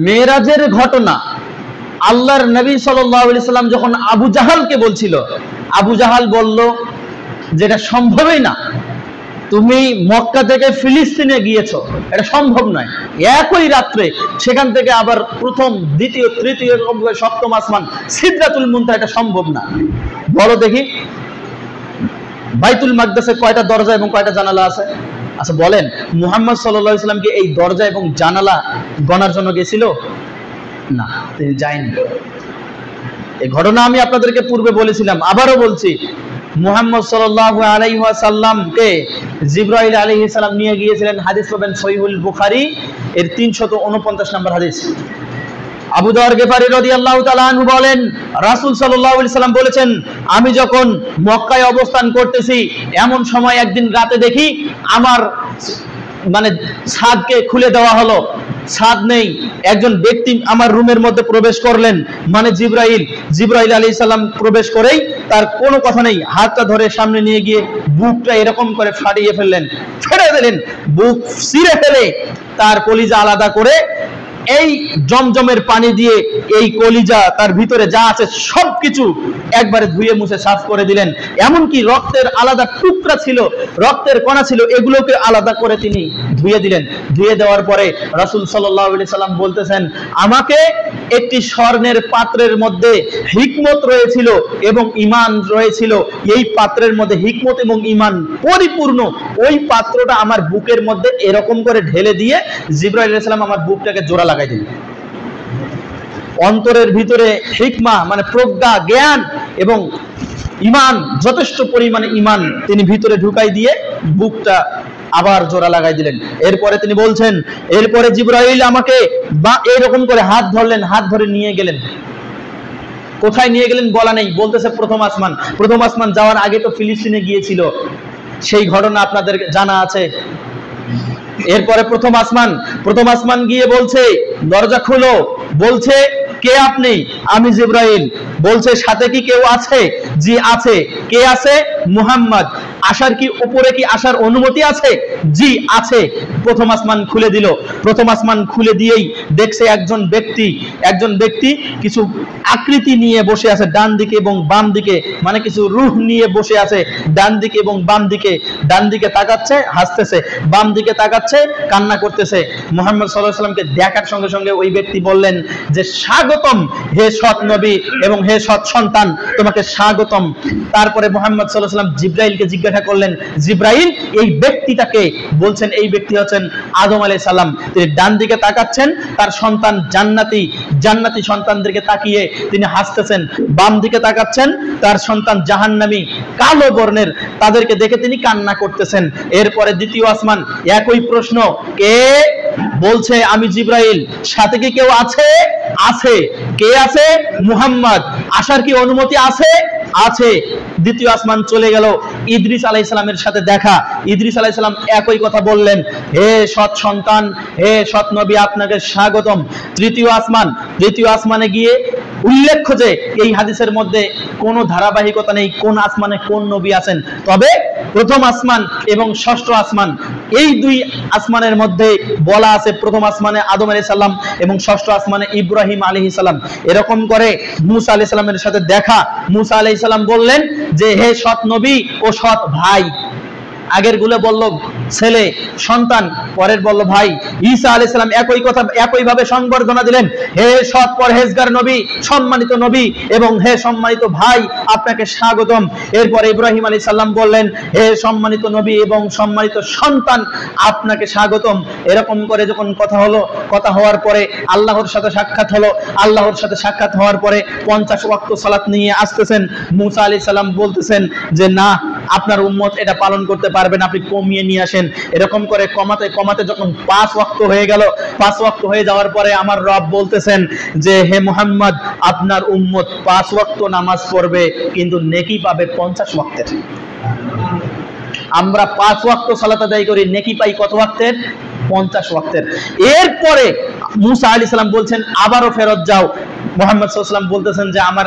মেরাজের ঘটনা আল্লাহর নবী সাল্লাল্লাহু আলাইহি সাল্লাম যখন আবু জাহালকে বলছিল, আবু জাহাল বলল যে এটা সম্ভবই না, তুমি মক্কা থেকে ফিলিস্তিনে গিয়েছো, এটা সম্ভব নয়। একই রাত্রে সেখান থেকে আবার প্রথম, দ্বিতীয়, তৃতীয়, সপ্তম আসমান সিদরাতুল মুনতাহা, এটা সম্ভব না। বলো দেখি বাইতুল মাকদাসে কয়টা দরজা এবং কয়টা জানালা আছে? আচ্ছা বলেন, মুহাম্মদ সাল্লাল্লাহু আলাইহি সাল্লাম কি এই দরজা এবং জানালা গণার জন্য গেছিল? না, তিনি যায়নি। এই ঘটনা আমি আপনাদেরকে পূর্বে বলেছিলাম, আবারও বলছি। মুহাম্মদ সাল্লাল্লাহু আলাইহি ওয়াসাল্লামকে জিবরাইল আলাইহিস সালাম নিয়ে গিয়েছিলেন, হাদিস পাবেন সহিহুল বুখারী এর 349 নম্বর হাদিস। আবু যর গিফারী রাদিয়াল্লাহু তাআলা আনহু বলেন, রাসূল সাল্লাল্লাহু আলাইহি সাল্লাম বলেছেন, আমি যখন মক্কায় অবস্থান করতেছি এমন সময় একদিন রাতে দেখি আমার ছাদকে খুলে দেওয়া হলো, ছাদ নেই। একজন ব্যক্তি আমার রুমের মধ্যে প্রবেশ করলেন, জিবরাইল আলাইহিস সালাম প্রবেশ করেই তার কোনো কথা নেই, হাতটা ধরে সামনে নিয়ে গিয়ে বুকটা এরকম করে ফাটিয়ে ফেললেন, ফেড়ে দিলেন, বুক ছিঁড়ে ফেলে তার কলিজা আলাদা করে এই জমজমের পানি দিয়ে এই কলিজা তার ভিতরে যা আছে সবকিছু একবারে ধুয়ে মুছে সাফ করে দিলেন। এমনকি রক্তের আলাদা টুকরা ছিল, রক্তের কণা ছিল, এগুলোকে আলাদা করে তিনি ধুয়ে দিলেন। ধুয়ে দেওয়ার পরে রাসূল সাল্লাল্লাহু আলাইহি সাল্লাম বলতেছেন, আমাকে একটি স্বর্ণের পাত্রের মধ্যে হিকমত রয়েছিল এবং ঈমান রয়েছিল, এই পাত্রের মধ্যে হিকমত এবং ঈমান পরিপূর্ণ, ওই পাত্রটা আমার বুকের মধ্যে এরকম করে ঢেলে দিয়ে জিবরাইল আলাইহিস সালাম আমার বুকটাকে জোড়া লাগাই দিলেন। অন্তরের ভিতরে হিকমা প্রজ্ঞা, জ্ঞান এবং ঈমান, যথেষ্ট পরিমাণে ঈমান তিনি ভিতরে ঢুকাই দিয়ে বুকটা আবার জোড়া লাগাই দিলেন। এরপরে তিনি বলছেন, এরপরে জিবরাইল আমাকে এরকম করে হাত ধরলেন, হাত ধরে নিয়ে গেলেন। কোথায় নিয়ে গেলেন বলা নেই, বলতেছে প্রথম আসমান। প্রথম আসমান যাওয়ার আগে তো ফিলিস্তিনে গিয়েছিল, সেই ঘটনা আপনাদের জানা আছে। এরপরে প্রথম আসমান গিয়ে বলছে, দরজা খুলো। বলছে, কে আপনি? আমি জিবরাইল। বলছে, সাথে কি কেউ আছে? জি আছে। কে আছে? মুহাম্মদ। আসার কি উপরে কি আসার অনুমতি আছে? জি আছে। প্রথম আসমান খুলে দিল। প্রথম আসমান খুলে দিয়েই দেখছে একজন ব্যক্তি কিছু আকৃতি নিয়ে বসে আছে ডান দিকে এবং বাম দিকে, কিছু রূহ নিয়ে বসে আছে ডান দিকে এবং বাম দিকে। ডান দিকে তাকাচ্ছে, হাসতেছে, বাম দিকে তাকাচ্ছে, কান্না করতেছে। মুহাম্মদ সাল্লাল্লাহু আলাইহি ওয়াসাল্লামকে দেখার সঙ্গে সঙ্গে ওই ব্যক্তি বললেন যে, স্বাগতম হে সৎ নবী এবং হে সৎ সন্তান, তোমাকে স্বাগতম। তারপরে মুহাম্মদ সাল্লাল্লাহু আলাইহি ওয়াসাল্লাম জিবরাইলকে জিজ্ঞাসা করলেন, জিবরাইল এই ব্যক্তিটাকে? বলছেন, এই ব্যক্তি হচ্ছেন আদম আলাইহিস সালাম। তিনি ডান দিকে তাকাচ্ছেন, তার সন্তান জান্নাতি সন্তানদেরকে তাকিয়ে তিনি হাসতেছেন। বাম দিকে তাকাচ্ছেন, তার সন্তান জাহান্নামী কালো বর্ণের, তাদেরকে দেখে তিনি কান্না করতেছেন। এরপরে দ্বিতীয় আসমান, একই প্রশ্ন, কে? বলছে, আমি জিবরাইল। সাথে কি কেউ আছে? আছে। কে আছে? মুহাম্মদ। আসার কি অনুমতি আছে? আছে। দ্বিতীয় আসমান চলে গেল, ইদ্রিস আলাইহিস সালামের সাথে দেখা। ইদ্রিস আলাইহিস সালাম একই কথা বললেন, হে সৎ সন্তান, হে সৎ নবী, আপনাকে স্বাগতম। তৃতীয় আসমানে গিয়ে উল্লেখ্য যে এই হাদিসের মধ্যে কোনো ধারাবাহিকতা নেই কোন আসমানে কোন নবী আছেন, তবে প্রথম আসমান এবং ষষ্ঠ আসমান, এই দুই আসমানের মধ্যে বলা আছে প্রথম আসমানে আদম আলাইহিস সালাম এবং ষষ্ঠ আসমানে ইব্রাহিম আলাইহিস সালাম। এরকম করে মুসা আলাইহিস সালামের সাথে দেখা। মুসা আলাইহিস সালাম বললেন যে, হে সৎ নবী ও সৎ ভাই। আগের গুলো বলল ছেলে সন্তান, পরের বলল ভাই। ঈসা আলাইহিস সালাম একইভাবে সংবর্ধনা দিলেন, হে সৎ পরহেজগার নবী, সম্মানিত নবী এবং হে সম্মানিত ভাই, আপনাকে স্বাগতম। এরপরে ইব্রাহিম আলাইহিস সালাম বললেন, হে সম্মানিত নবী এবং সম্মানিত সন্তান, আপনাকে স্বাগতম। এরকম করে যখন কথা হওয়ার পরে আল্লাহর সাথে সাক্ষাৎ হলো। আল্লাহর সাথে সাক্ষাৎ হওয়ার পরে 50 ওয়াক্ত সালাত নিয়ে আসতেছেন। মুসা আলাইহিস সালাম বলতেছেন যে, না, আপনার উম্মত এটা পালন করতে পারবেন, আপনি কমিয়ে নিয়ে আসেন। এরকম করে কমাতে যখন 5 ওয়াক্ত হয়ে গেল, 5 ওয়াক্ত হয়ে যাওয়ার পরে আমার রব বলতেছেন যে, হে মুহাম্মদ, আপনার উম্মত 5 ওয়াক্ত নামাজ পড়বে কিন্তু নেকি পাবে 50 ওয়াক্তের। আমরা 5 ওয়াক্ত সালাত আদায় করি, নেকি পাই কত ওয়াক্তের? 50 ওয়াক্তের। এরপরে মুসা আলাইহিস সালাম বলছেন, আবারও ফেরত যাও। মুহাম্মদ সাল্লাল্লাহু আলাইহি ওয়াসাল্লাম বলতেছেন যে আমার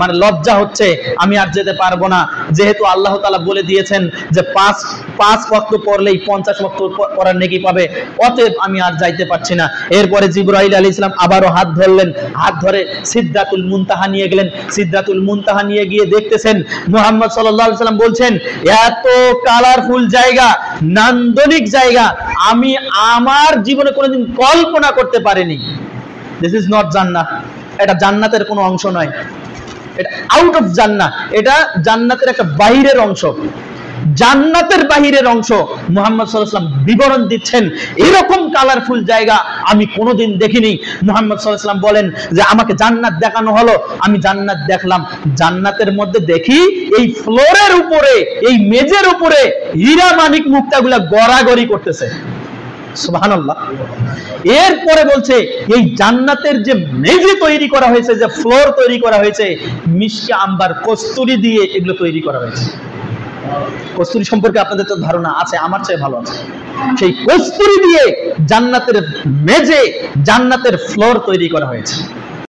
মানে লজ্জা হচ্ছে, আমি আর যেতে পারবো না, যেহেতু আল্লাহ তাআলা বলে দিয়েছেন যে পাঁচ ওয়াক্ত পড়লেই 50 ওয়াক্ত পড়ার নেকি পাবে, অতএব আমি আর যাইতে পারছি না। এরপরে জিবরাইল আলাইহিস সালাম আবারও হাত ধরলেন, হাত ধরে সিদরাতুল মুনতাহা নিয়ে গেলেন। সিদরাতুল মুনতাহা নিয়ে গিয়ে দেখতেছেন মুহাম্মদ সাল্লাল্লাহু আলাইহি ওয়াসাল্লাম বলছেন, এত কালারফুল জায়গা, নান্দনিক জায়গা আমি আমার জীবনে কোনোদিন কল্পনা করতে পারিনি। দিস ইজ নট জান্নাহ, এটা জান্নাতের কোনো অংশ নয়, এটা আউট অফ জান্নাহ, এটা জান্নাতের একটা বাহিরের অংশ, জান্নাতের বাহিরের অংশ। মুহাম্মদ সাল্লাল্লাহু আলাইহি ওয়াসাল্লাম বিবরণ দিচ্ছেন, এরকম কালারফুল জায়গা আমি কোনোদিন দেখিনি। মুহাম্মদ সাল্লাল্লাহু আলাইহি ওয়াসাল্লাম বলেন যে আমাকে জান্নাত দেখানো হলো, আমি জান্নাত দেখলাম, জান্নাতের মধ্যে দেখি এই ফ্লোরের উপরে, এই মেজের উপরে হীরা মানিক মুক্তাগুলা গড়াগড়ি করতেছে। সুবহানাল্লাহ। এরপরে বলছে এই জান্নাতের যে মেঝে তৈরি করা হয়েছে, যে ফ্লোর তৈরি করা হয়েছে, মিশকে আম্বার কস্তুরি দিয়ে এগুলো তৈরি করা হয়েছে। কস্তুরি সম্পর্কে আপনাদের তো ধারণা আছে, আমার চেয়ে ভালো আছে। সেই কস্তুরি দিয়ে জান্নাতের মেঝে, জান্নাতের ফ্লোর তৈরি করা হয়েছে।